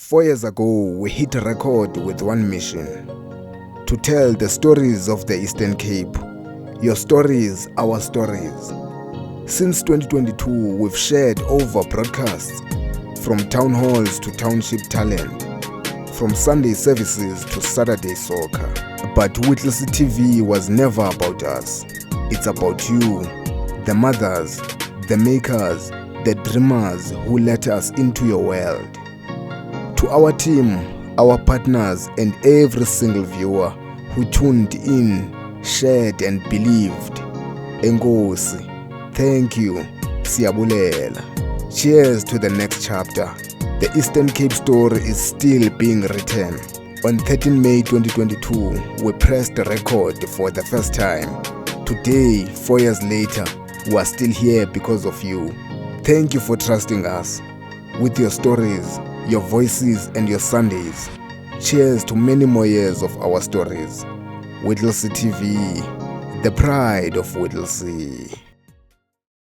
4 years ago, we hit a record with one mission: to tell the stories of the Eastern Cape. Your stories, our stories. Since 2022, we've shared over broadcasts, from town halls to township talent, from Sunday services to Saturday soccer. But Whittlesea TV was never about us. It's about you, the mothers, the makers, the dreamers who let us into your world. To our team, our partners, and every single viewer who tuned in, shared, and believed. Enkosi, thank you. Siyabulela. Cheers to the next chapter. The Eastern Cape story is still being written. On 13 May 2022, we pressed the record for the first time. Today, 4 years later, we are still here because of you. Thank you for trusting us. With your stories, your voices, and your Sundays, cheers to many more years of our stories. Whittlesea TV, the pride of Whittlesea.